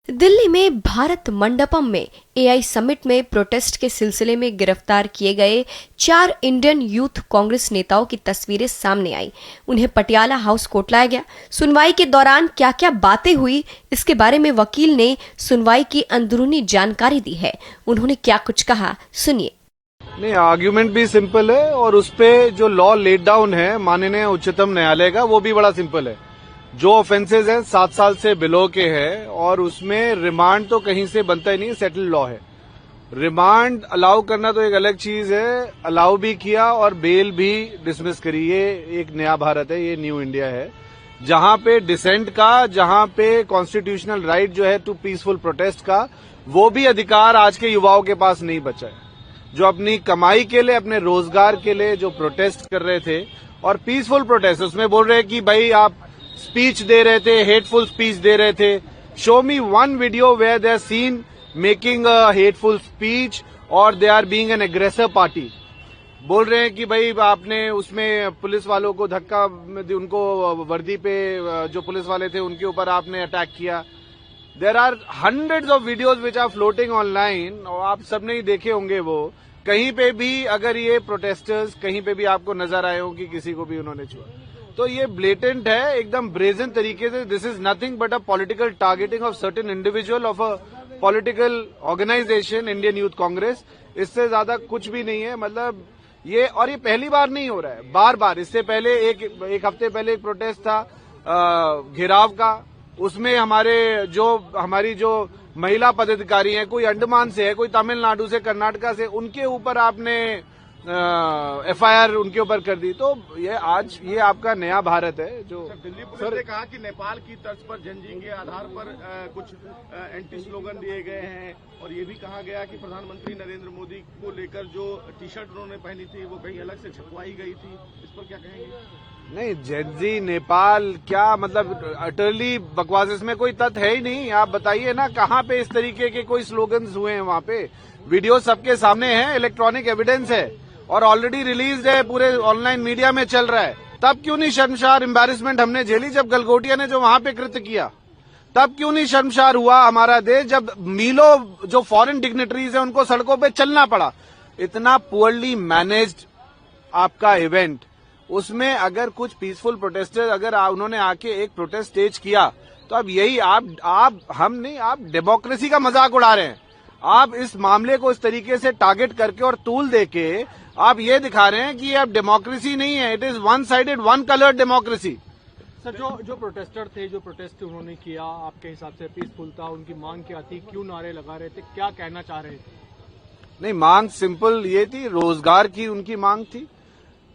दिल्ली में भारत मंडपम में AI summit में प्रोटेस्ट के सिलसिले में गिरफ्तार किए गए 4 इंडियन यूथ कांग्रेस नेताओं की तस्वीरें सामने आई। उन्हें पटियाला हाउस कोर्ट लाया गया। सुनवाई के दौरान क्या क्या बातें हुई, इसके बारे में वकील ने सुनवाई की अंदरूनी जानकारी दी है। उन्होंने क्या कुछ कहा, सुनिए। नहीं, आर्ग्यूमेंट भी सिंपल है और उसपे जो लॉ लेट डाउन है माननीय उच्चतम न्यायालय का, वो भी बड़ा सिंपल है। जो ऑफेंसेज हैं 7 साल से बिलो के हैं और उसमें रिमांड तो कहीं से बनता ही नहीं, सेटल्ड लॉ है। रिमांड अलाउ करना तो एक अलग चीज है, अलाउ भी किया और बेल भी डिसमिस करी। ये एक नया भारत है, ये न्यू इंडिया है, जहां पे डिसेंट का, जहां पे कॉन्स्टिट्यूशनल राइट जो है टू पीसफुल प्रोटेस्ट का, वो भी अधिकार आज के युवाओं के पास नहीं बचा है। जो अपनी कमाई के लिए, अपने रोजगार के लिए जो प्रोटेस्ट कर रहे थे और पीसफुल प्रोटेस्ट, उसमें बोल रहे हैं कि भाई आप स्पीच दे रहे थे, हेटफुल स्पीच दे रहे थे। Show me one video where they are seen making a hateful speech और they are being an aggressive party. बोल रहे हैं कि भाई आपने उसमें पुलिस वालों को धक्का, उनको वर्दी पे जो पुलिस वाले थे उनके ऊपर आपने अटैक किया। There are hundreds of videos which are floating online और आप सबने ही देखे होंगे। वो कहीं पे भी अगर ये प्रोटेस्टर्स कहीं पे भी आपको नजर आए हो कि किसी को भी उन्होंने छुआ, तो ये ब्लेटेंट है, एकदम ब्रेजन तरीके से। This is nothing but a political targeting of certain individual of a political organization, Indian Youth Congress. इससे ज्यादा कुछ भी नहीं है। मतलब ये, और ये पहली बार नहीं हो रहा है, बार बार। इससे पहले एक हफ्ते पहले एक प्रोटेस्ट था घेराव का, उसमें हमारी जो महिला पदाधिकारी हैं, कोई अंडमान से है, कोई तमिलनाडु से, कर्नाटका से, उनके ऊपर आपने एफआईआर उनके ऊपर कर दी। तो ये आज ये आपका नया भारत है। जो दिल्ली पुलिस ने कहा कि नेपाल की तर्ज पर जनजी के आधार पर कुछ एंटी स्लोगन दिए गए हैं और ये भी कहा गया कि प्रधानमंत्री नरेंद्र मोदी को लेकर जो टी शर्ट उन्होंने पहनी थी वो कहीं अलग से छपवाई गई थी। इस पर क्या कहेंगे? नहीं, जनजी नेपाल क्या, मतलब अटरली बकवास, इसमें कोई तथ्य है ही नहीं। आप बताइए ना, कहाँ पे इस तरीके के कोई स्लोगन्स हुए हैं? वहाँ पे वीडियो सबके सामने है, इलेक्ट्रॉनिक एविडेंस है और ऑलरेडी रिलीज है, पूरे ऑनलाइन मीडिया में चल रहा है। तब क्यों नहीं शर्मसार, एम्बैरेसमेंट हमने झेली जब गलगोटिया ने जो वहां पे कृत्य किया? तब क्यों नहीं शर्मसार हुआ हमारा देश जब मीलों जो फॉरेन डिग्नेटरीज है उनको सड़कों पे चलना पड़ा? इतना पुअरली मैनेज्ड आपका इवेंट, उसमें अगर कुछ पीसफुल प्रोटेस्टर्स अगर उन्होंने आके एक प्रोटेस्ट स्टेज किया, तो अब यही आप डेमोक्रेसी का मजाक उड़ा रहे हैं। आप इस मामले को इस तरीके से टारगेट करके और तूल देके आप ये दिखा रहे हैं कि अब डेमोक्रेसी नहीं है, it is one sided, one coloured democracy. Sir, जो प्रोटेस्टर थे, जो प्रोटेस्ट उन्होंने किया, आपके हिसाब से पीसफुल था? उनकी मांग क्या थी? क्यों नारे लगा रहे थे? क्या कहना चाह रहे थे? नहीं, मांग सिंपल ये थी, रोजगार की उनकी मांग थी।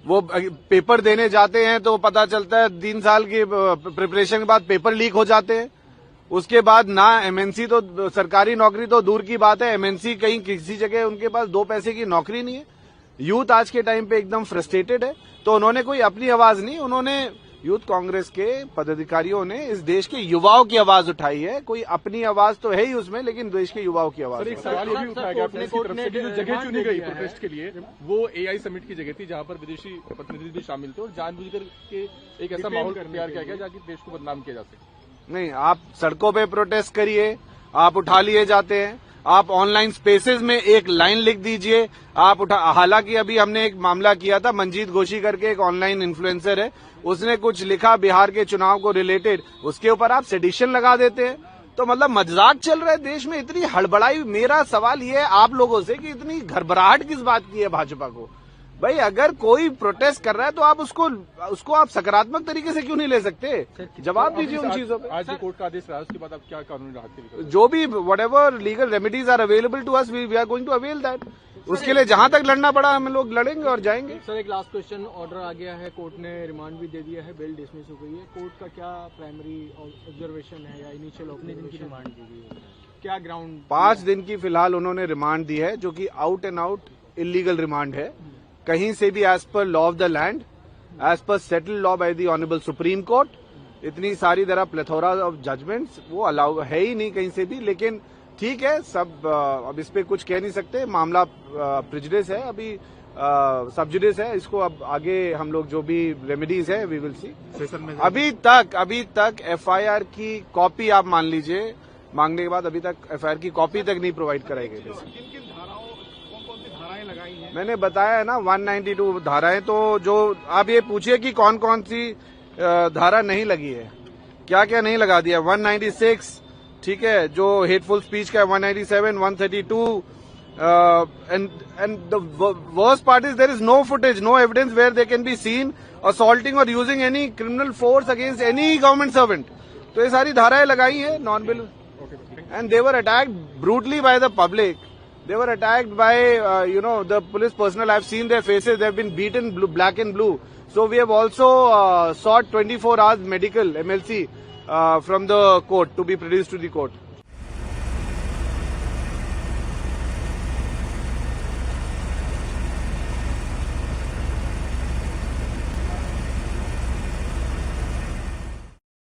वो पेपर देने जाते हैं तो पता चलता है 3 साल की प्रिपरेशन के बाद पेपर लीक हो जाते हैं। उसके बाद ना एमएनसी, तो सरकारी नौकरी तो दूर की बात है, एमएनसी कहीं किसी जगह उनके पास 2 पैसे की नौकरी नहीं है। यूथ आज के टाइम पे एकदम फ्रस्ट्रेटेड है। तो उन्होंने कोई अपनी आवाज नहीं, उन्होंने यूथ कांग्रेस के पदाधिकारियों ने इस देश के युवाओं की आवाज उठाई है। कोई अपनी आवाज तो है ही उसमें, लेकिन देश के युवाओं की आवाज। एक सवाल ये भी उठाया गया अपने तरफ से कि जो जगह चुनी गई प्रोटेस्ट के लिए, वो एआई समिट की जगह थी जहां पर विदेशी प्रतिनिधि भी शामिल थे और जानबूझकर के एक ऐसा माहौल तैयार किया गया जहाँ देश को बदनाम किया जा सके। नहीं, आप सड़कों पे प्रोटेस्ट करिए, आप उठा लिए जाते हैं। आप ऑनलाइन स्पेसेस में एक लाइन लिख दीजिए, आप हालांकि अभी हमने एक मामला किया था, मंजीत घोषी करके एक ऑनलाइन इन्फ्लुएंसर है, उसने कुछ लिखा बिहार के चुनाव को रिलेटेड, उसके ऊपर आप सेडिशन लगा देते हैं। तो मतलब मजाक चल रहा है देश में, इतनी हड़बड़ाई। मेरा सवाल ये है आप लोगों से कि इतनी घबराहट किस बात की है भाजपा को? भाई अगर कोई प्रोटेस्ट कर रहा है तो आप उसको आप सकारात्मक तरीके से क्यों नहीं ले सकते? जवाब दीजिए उन चीजों पे। आज कोर्ट का आदेश रहा, उसके बाद आप क्या कानूनी राहत के लिए? जो भी whatever legal remedies are available to us, we are going to avail that. उसके लिए जहां तक लड़ना पड़ा हम लोग लड़ेंगे और जाएंगे। सर, एक लास्ट क्वेश्चन, ऑर्डर आ गया है, कोर्ट ने रिमांड भी दे दिया है, बेल डिसमिस हो गई है। कोर्ट का क्या प्राइमरी ऑब्जर्वेशन है या इनिशियल ओपनिंग की रिमांड दी गई है? क्या ग्राउंड? 5 दिन की फिलहाल उन्होंने रिमांड दी है, जो कि out and out illegal remand है। कहीं से भी as per law of the land, as per settled law by the honourable Supreme Court, इतनी सारी तरह प्लेथोरा ऑफ जजमेंट्स वो अलाउ है ही नहीं कहीं से भी। लेकिन ठीक है, सब अब इस पे कुछ कह नहीं सकते, मामला प्रेजुडिस है, अभी सब जुडिस है। इसको अब आगे हम लोग जो भी रेमेडीज है वी विल सी। अभी तक एफआईआर की कॉपी आप मान लीजिए मांगने के बाद अभी तक एफआईआर की कॉपी तक नहीं प्रोवाइड कराई गई। किन किन धाराओं कौन सी धाराएं लगाई हैं? मैंने बताया है ना 192 धाराएं, तो जो आप ये पूछिए कि कौन कौन सी धारा नहीं लगी है, क्या क्या नहीं लगा दिया। 196 ठीक है, जो हेटफुल स्पीच का है, 197, 132 and the worst part is there is no footage, no evidence where they can be seen assaulting or using any criminal force against any government servant. तो ये सारी धाराएं लगाई है non bill, and they were attacked brutally by the public. They were attacked by the police personnel. I've seen their faces. They've been beaten black and blue. So we have also sought 24 hours medical MLC from the court to be produced to the court.